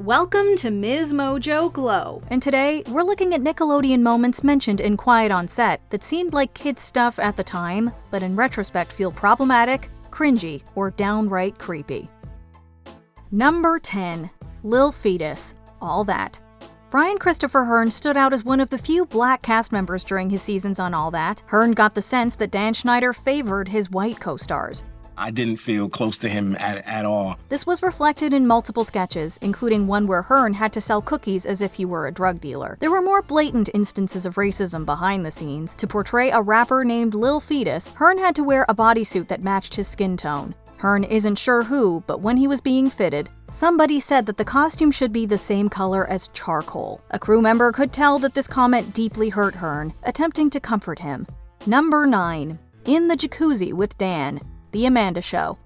Welcome to MsMojo Glow, and today we're looking at Nickelodeon moments mentioned in Quiet on Set that seemed like kids' stuff at the time, but in retrospect feel problematic, cringy, or downright creepy. Number 10. Lil Fetus, All That. Brian Christopher Hearn stood out as one of the few black cast members during his seasons on All That. Hearn got the sense that Dan Schneider favored his white co-stars. I didn't feel close to him at all. This was reflected in multiple sketches, including one where Hearn had to sell cookies as if he were a drug dealer. There were more blatant instances of racism behind the scenes. To portray a rapper named Lil Fetus, Hearn had to wear a bodysuit that matched his skin tone. Hearn isn't sure who, but when he was being fitted, somebody said that the costume should be the same color as charcoal. A crew member could tell that this comment deeply hurt Hearn, attempting to comfort him. Number 9. In the Jacuzzi with Dan, The Amanda Show.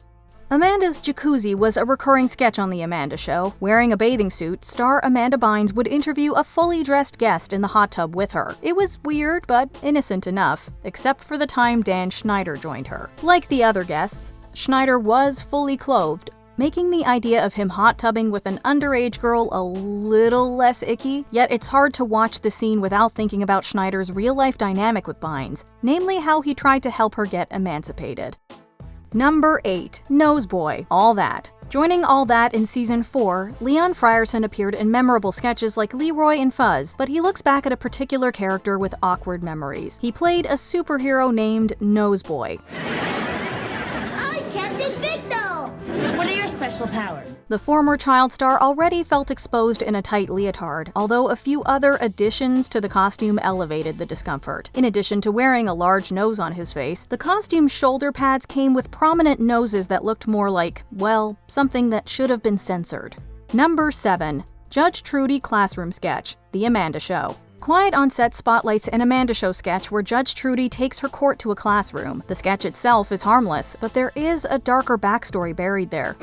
Amanda's Jacuzzi was a recurring sketch on The Amanda Show. Wearing a bathing suit, star Amanda Bynes would interview a fully dressed guest in the hot tub with her. It was weird, but innocent enough, except for the time Dan Schneider joined her. Like the other guests, Schneider was fully clothed, making the idea of him hot tubbing with an underage girl a little less icky. Yet it's hard to watch the scene without thinking about Schneider's real-life dynamic with Bynes, namely how he tried to help her get emancipated. Number 8. Noseboy, All That. Joining All That in Season 4, Leon Frierson appeared in memorable sketches like Leroy and Fuzz, but he looks back at a particular character with awkward memories. He played a superhero named Noseboy. What are your special powers? The former child star already felt exposed in a tight leotard, although a few other additions to the costume elevated the discomfort. In addition to wearing a large nose on his face, the costume's shoulder pads came with prominent noses that looked more like, well, something that should have been censored. Number 7. Judge Trudy Classroom Sketch, The Amanda Show. Quiet on Set spotlights an Amanda Show sketch where Judge Trudy takes her court to a classroom. The sketch itself is harmless, but there is a darker backstory buried there.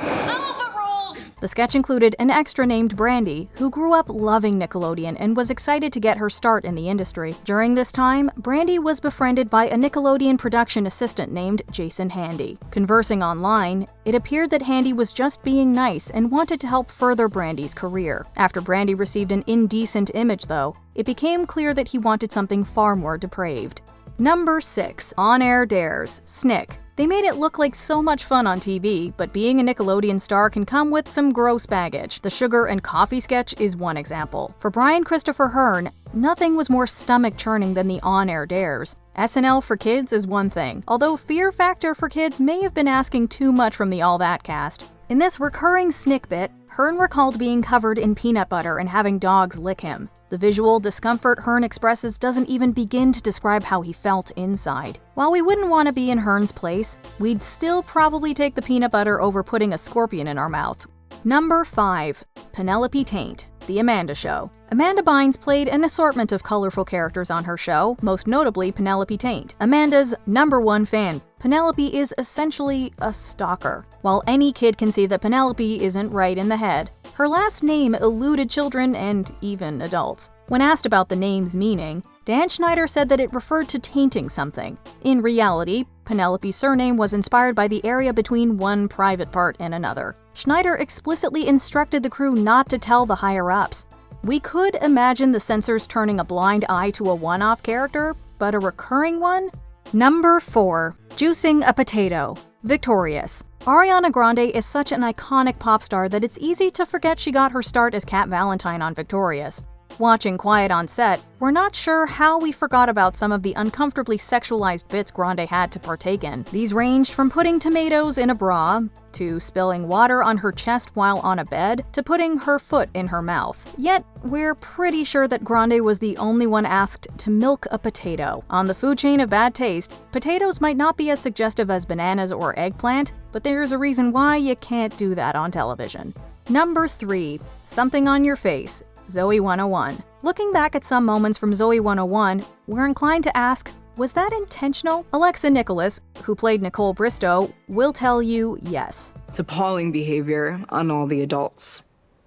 The sketch included an extra named Brandy, who grew up loving Nickelodeon and was excited to get her start in the industry. During this time, Brandy was befriended by a Nickelodeon production assistant named Jason Handy. Conversing online, it appeared that Handy was just being nice and wanted to help further Brandy's career. After Brandy received an indecent image, though, it became clear that he wanted something far more depraved. Number 6. On-Air Dares, Snick. They made it look like so much fun on TV, but being a Nickelodeon star can come with some gross baggage. The sugar and coffee sketch is one example. For Brian Christopher Hearn, nothing was more stomach-churning than the on-air dares. SNL for kids is one thing, although Fear Factor for kids may have been asking too much from the All That cast. In this recurring Snick bit, Hearn recalled being covered in peanut butter and having dogs lick him. The visual discomfort Hearn expresses doesn't even begin to describe how he felt inside. While we wouldn't want to be in Hearn's place, we'd still probably take the peanut butter over putting a scorpion in our mouth. Number 5. Penelope Taint, The Amanda Show. Amanda Bynes played an assortment of colorful characters on her show, most notably Penelope Taint. Amanda's #1 fan, Penelope is essentially a stalker. While any kid can see that Penelope isn't right in the head, her last name eluded children and even adults. When asked about the name's meaning, Dan Schneider said that it referred to tainting something. In reality, Penelope's surname was inspired by the area between one private part and another. Schneider explicitly instructed the crew not to tell the higher-ups. We could imagine the censors turning a blind eye to a one-off character, but a recurring one? Number 4. Juicing a Potato, Victorious. Ariana Grande is such an iconic pop star that it's easy to forget she got her start as Cat Valentine on Victorious. Watching Quiet on Set, we're not sure how we forgot about some of the uncomfortably sexualized bits Grande had to partake in. These ranged from putting tomatoes in a bra, to spilling water on her chest while on a bed, to putting her foot in her mouth. Yet, we're pretty sure that Grande was the only one asked to milk a potato. On the food chain of bad taste, potatoes might not be as suggestive as bananas or eggplant, but there's a reason why you can't do that on television. Number 3. Something on Your Face, Zoey 101. Looking back at some moments from Zoey 101, we're inclined to ask, was that intentional? Alexa Nicholas, who played Nicole Bristow, will tell you yes. It's appalling behavior on all the adults'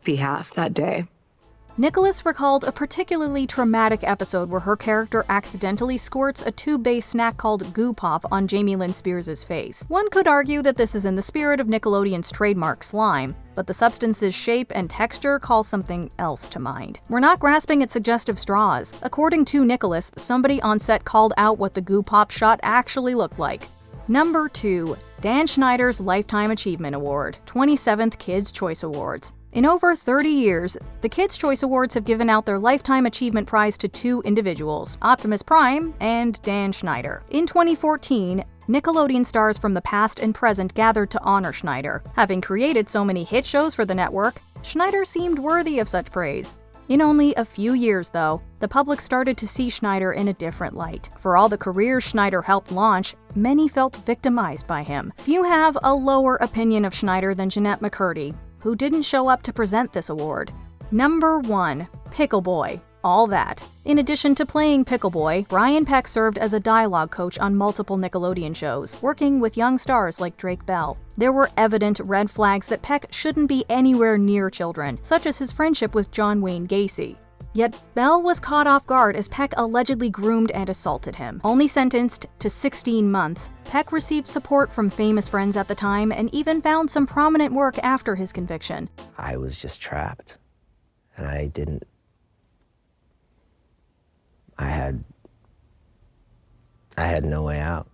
behalf that day. Nicholas recalled a particularly traumatic episode where her character accidentally squirts a tube-based snack called Goo Pop on Jamie Lynn Spears' face. One could argue that this is in the spirit of Nickelodeon's trademark slime, but the substance's shape and texture call something else to mind. We're not grasping at suggestive straws. According to Nicholas, somebody on set called out what the Goo Pop shot actually looked like. Number 2. Dan Schneider's Lifetime Achievement Award, 27th Kids' Choice Awards. In over 30 years, the Kids' Choice Awards have given out their Lifetime Achievement Prize to 2 individuals, Optimus Prime and Dan Schneider. In 2014, Nickelodeon stars from the past and present gathered to honor Schneider. Having created so many hit shows for the network, Schneider seemed worthy of such praise. In only a few years, though, the public started to see Schneider in a different light. For all the careers Schneider helped launch, many felt victimized by him. Few have a lower opinion of Schneider than Jeanette McCurdy, who didn't show up to present this award. Number 1. Pickle Boy. All That. In addition to playing Pickle Boy, Brian Peck served as a dialogue coach on multiple Nickelodeon shows, working with young stars like Drake Bell. There were evident red flags that Peck shouldn't be anywhere near children, such as his friendship with John Wayne Gacy. Yet Bell was caught off guard as Peck allegedly groomed and assaulted him. Only sentenced to 16 months, Peck received support from famous friends at the time and even found some prominent work after his conviction. I was just trapped, and I had no way out.